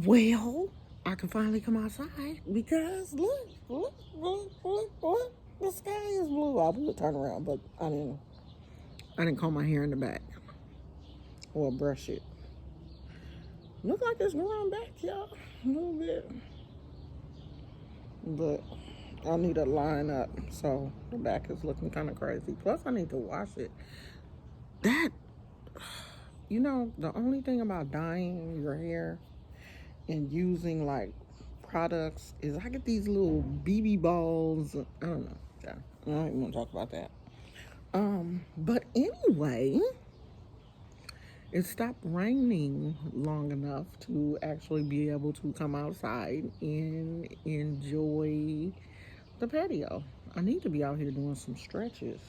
Well, I can finally come outside because look, the sky is blue. I would turn around, but I didn't comb my hair in the back or brush it. Look like it's growing back, y'all, a little bit, but I need to line up, so the back is looking kind of crazy. Plus, I need to wash it. That, the only thing about dyeing your hair and using like products is I get these little BB balls. I don't know. Yeah, I don't even want to talk about that. But anyway, it stopped raining long enough to actually be able to come outside and enjoy the patio. I need to be out here doing some stretches.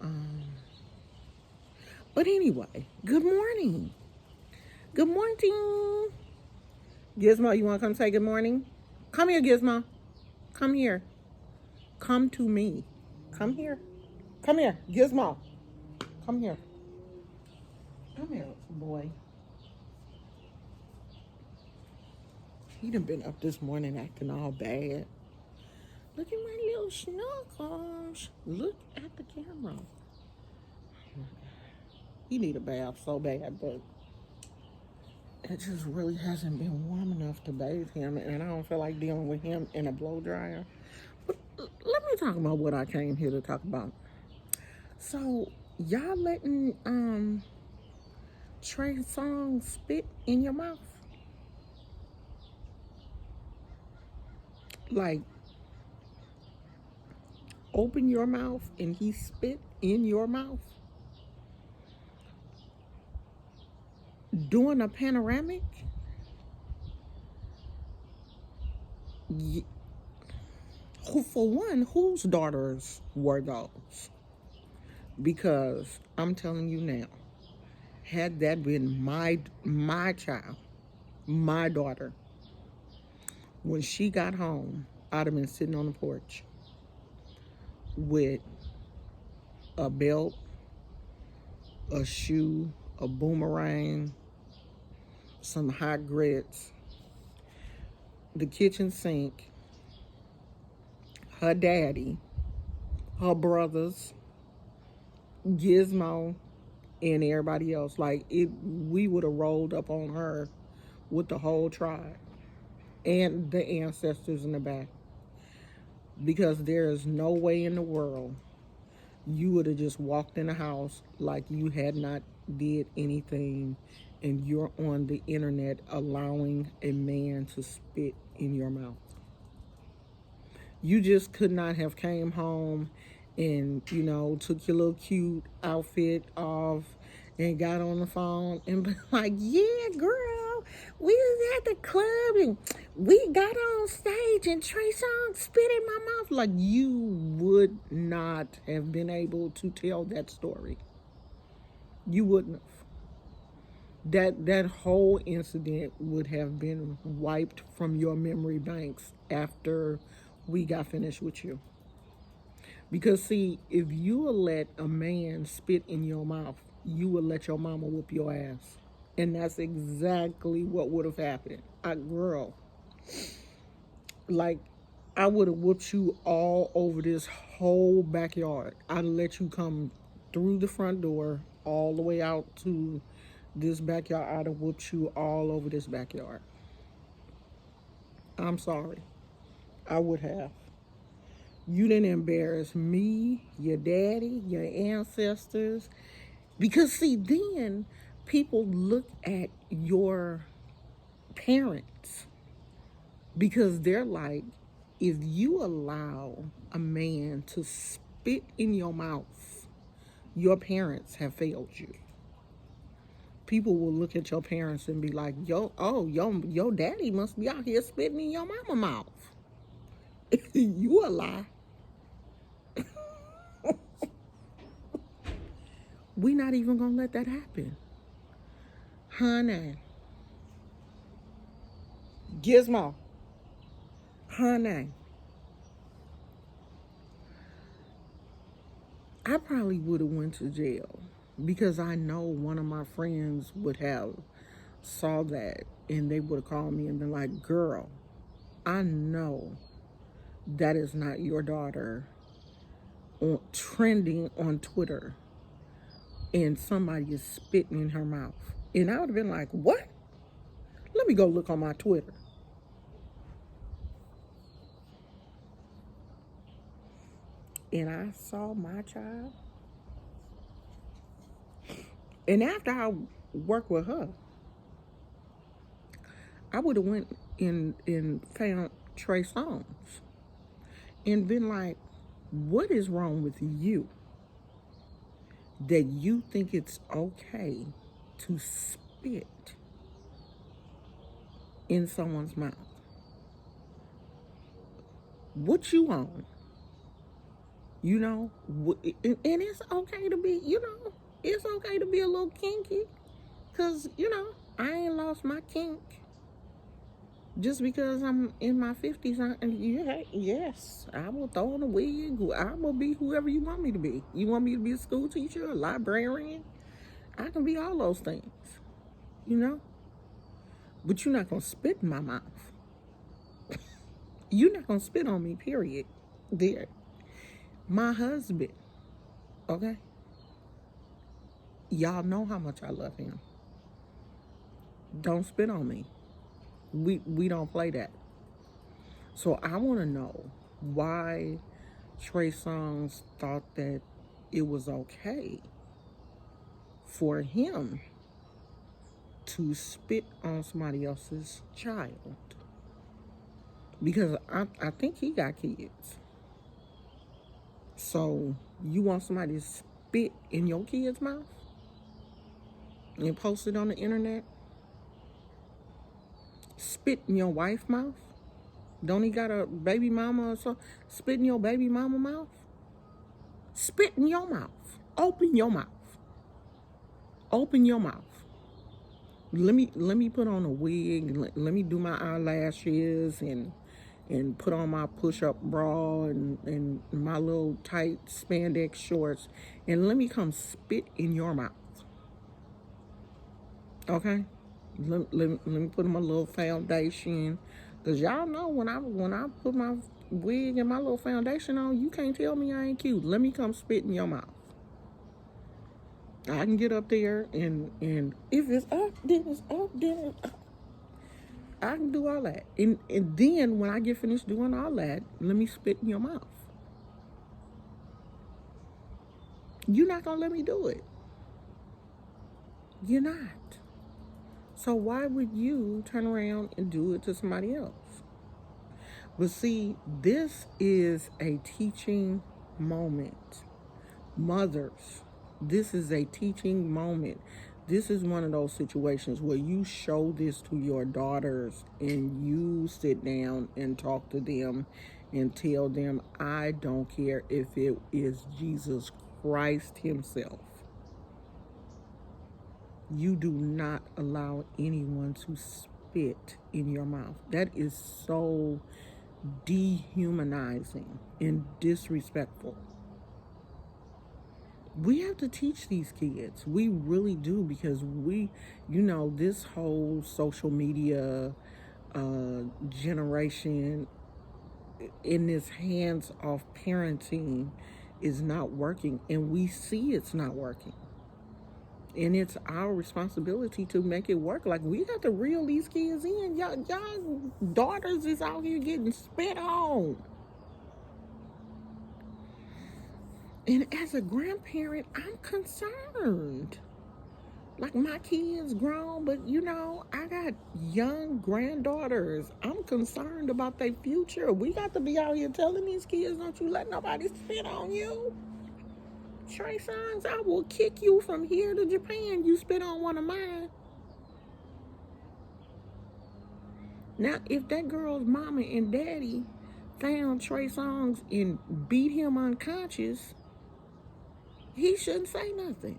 Um, but anyway, good morning. Good morning. Gizmo, you want to come say good morning? Come here, Gizmo. Come here. Come to me. Come here. Come here, Gizmo. Come here. Come here, boy. He done been up this morning acting all bad. Look at my little snuggles. Look at the camera. He need a bath so bad, but it just really hasn't been warm enough to bathe him, and I don't feel like dealing with him in a blow dryer. But let me talk about what I came here to talk about. So y'all letting Trey songz spit in your mouth? Like, open your mouth and he spit in your mouth? Doing a panoramic? For one, whose daughters were those? Because I'm telling you now, had that been my child, my daughter, when she got home, I'd have been sitting on the porch with a belt, a shoe, a boomerang, some hot grits, the kitchen sink, her daddy, her brothers, Gizmo, and everybody else. Like, we would have rolled up on her with the whole tribe and the ancestors in the back, because there is no way in the world you would have just walked in the house like you had not did anything, and you're on the internet allowing a man to spit in your mouth. You just could not have came home and took your little cute outfit off and got on the phone and be like, yeah, girl, we was at the club and we got on stage and Trey Songz spit in my mouth. Like, you would not have been able to tell that story. You wouldn't have. That whole incident would have been wiped from your memory banks after we got finished with you. Because, see, if you will let a man spit in your mouth, you will let your mama whoop your ass. And that's exactly what would have happened. Girl, like, I would have whooped you all over this whole backyard. I'd let you come through the front door all the way out to this backyard. I'd have whooped you all over this backyard. I'm sorry. I would have. You didn't embarrass me, your daddy, your ancestors. Because, see, then people look at your parents, because they're like, if you allow a man to spit in your mouth, your parents have failed you. People will look at your parents and be like, your daddy must be out here spitting in your mama mouth. You a lie. We not even gonna let that happen. Honey. Gizmo. Honey. I probably would have went to jail because I know one of my friends would have saw that and they would have called me and been like, girl, I know that is not your daughter trending on Twitter and somebody is spitting in her mouth. And I would have been like, what? Let me go look on my Twitter. And I saw my child. And after I worked with her, I would have went and found Trey Songz and been like, what is wrong with you that you think it's okay to spit in someone's mouth? What you on? You know, and it's okay to be, it's okay to be a little kinky. Because, I ain't lost my kink. Just because I'm in my 50s, yes, I will throw on a wig. I will be whoever you want me to be. You want me to be a school teacher, a librarian? I can be all those things, But you're not going to spit in my mouth. You're not going to spit on me, period. There. My husband, okay? Y'all know how much I love him. Don't spit on me. We don't play that. So I want to know why Trey Songz thought that it was okay for him to spit on somebody else's child. Because I think he got kids. So you want somebody to spit in your kid's mouth and post it on the internet? Spit in your wife's mouth? Don't he got a baby mama or something? Spit in your baby mama mouth? Spit in your mouth. Open your mouth. Open your mouth. Let me put on a wig. Let me do my eyelashes and put on my push-up bra and my little tight spandex shorts, and let me come spit in your mouth. Okay? Let me put on my little foundation. Because y'all know when I put my wig and my little foundation on, you can't tell me I ain't cute. Let me come spit in your mouth. I can get up there and if it's up, then it's up, then it's up. I can do all that. And then when I get finished doing all that, let me spit in your mouth. You're not going to let me do it. You're not. So why would you turn around and do it to somebody else? But see, this is a teaching moment. Mothers, this is a teaching moment. This is one of those situations where you show this to your daughters and you sit down and talk to them and tell them, I don't care if it is Jesus Christ himself. You do not allow anyone to spit in your mouth. That is so dehumanizing and disrespectful. We have to teach these kids. We really do, because this whole social media generation in this hands-off parenting is not working, and we see it's not working. And it's our responsibility to make it work. Like, we got to reel these kids in. Y'all daughters is out here getting spit on. And as a grandparent, I'm concerned. Like, my kids grown, but I got young granddaughters. I'm concerned about their future. We got to be out here telling these kids, don't you let nobody spit on you. Trey Songz, I will kick you from here to Japan. You spit on one of mine. Now, if that girl's mama and daddy found Trey Songz and beat him unconscious, he shouldn't say nothing.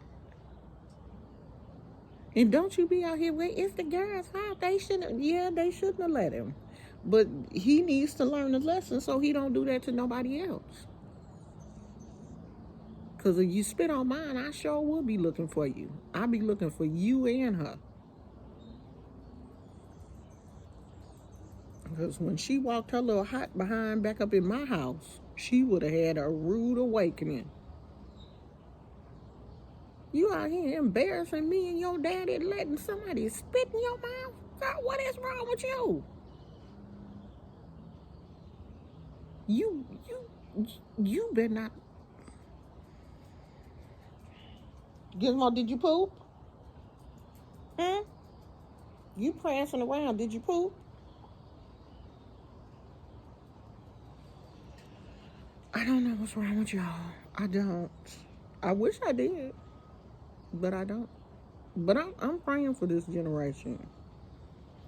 And don't you be out here, well, it's the girl's fault. They shouldn't have let him. But he needs to learn the lesson so he don't do that to nobody else. Because if you spit on mine, I sure will be looking for you. I'll be looking for you and her. Because when she walked her little hot behind back up in my house, she would have had a rude awakening. You out here embarrassing me and your daddy, letting somebody spit in your mouth? God, what is wrong with you? You better not. Gizmo, did you poop? Hmm? You prancing around, did you poop? I don't know what's wrong with y'all. I don't. I wish I did, but I don't. But I'm praying for this generation.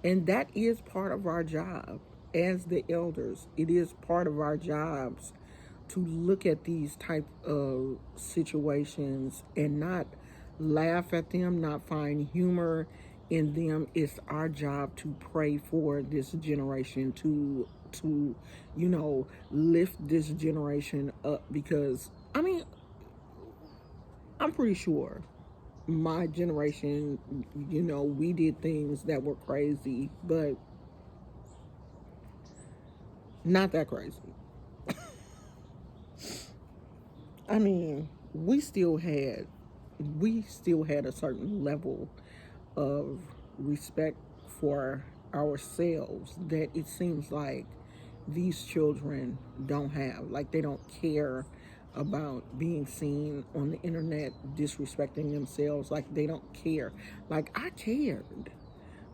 And that is part of our job as the elders. It is part of our jobs to look at these type of situations and not laugh at them, not find humor in them. It's our job to pray for this generation, to lift this generation up, because I mean, I'm pretty sure my generation, we did things that were crazy, but not that crazy. I mean, we still had a certain level of respect for ourselves that it seems like these children don't have. Like, they don't care about being seen on the internet disrespecting themselves. Like, they don't care. Like, I cared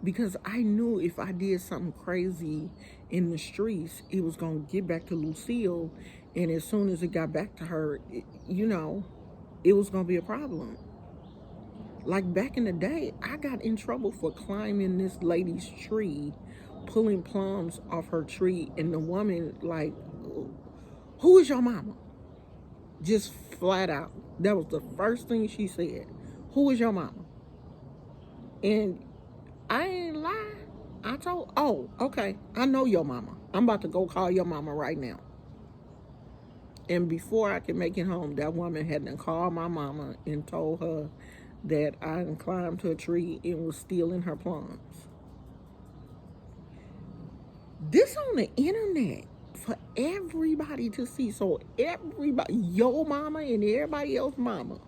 because I knew if I did something crazy in the streets, it was going to get back to Lucille. And as soon as it got back to her, it was going to be a problem. Like, back in the day, I got in trouble for climbing this lady's tree, pulling plums off her tree. And the woman, like, who is your mama? Just flat out. That was the first thing she said. Who is your mama? And I ain't lie. Oh, okay, I know your mama. I'm about to go call your mama right now. And before I could make it home, that woman had to call my mama and told her that I had climbed to a tree and was stealing her plums. This on the internet for everybody to see. So everybody, your mama and everybody else's mama.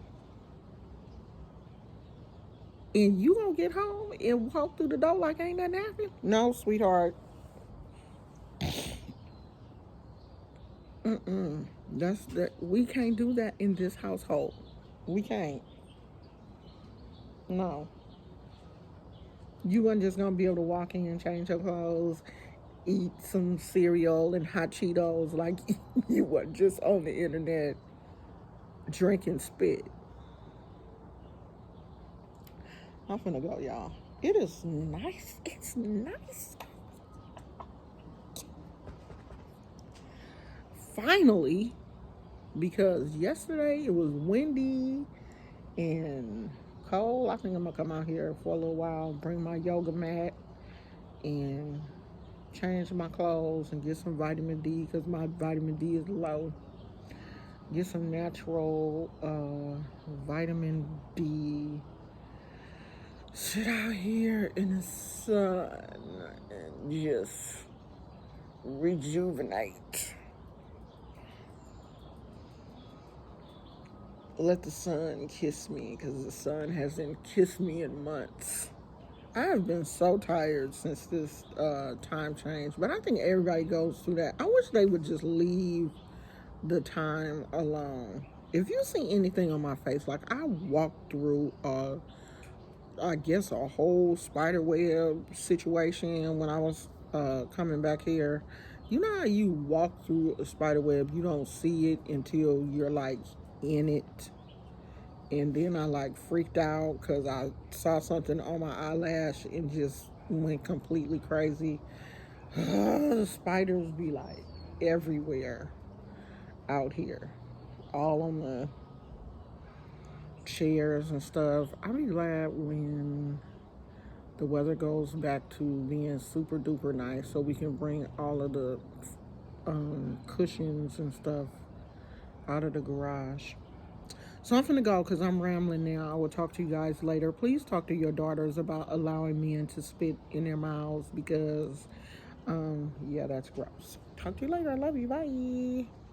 And you gonna get home and walk through the door like ain't nothing happened? No, sweetheart. We can't do that in this household. We can't. No. You weren't just gonna be able to walk in and change your clothes, eat some cereal and hot Cheetos like you were just on the internet drinking spit. I'm finna go, y'all. It is nice. It's nice. Finally, because yesterday it was windy and cold. I think I'm gonna come out here for a little while, bring my yoga mat, and change my clothes and get some vitamin D because my vitamin D is low. Get some natural vitamin D. Sit out here in the sun and just rejuvenate. Let the sun kiss me, because the sun hasn't kissed me in months. I have been so tired since this time change, but I think everybody goes through that. I wish they would just leave the time alone. If you see anything on my face, like I walked through I guess a whole spider web situation when I was coming back here. You know how you walk through a spider web, you don't see it until you're like in it. And then I like freaked out because I saw something on my eyelash and just went completely crazy. The spiders be like everywhere out here, all on the chairs and stuff. I'll be glad when the weather goes back to being super duper nice so we can bring all of the cushions and stuff out of the garage. So I'm finna go because I'm rambling now. I will talk to you guys later. Please talk to your daughters about allowing men to spit in their mouths, because Yeah, that's gross. Talk to you later. I love you. Bye.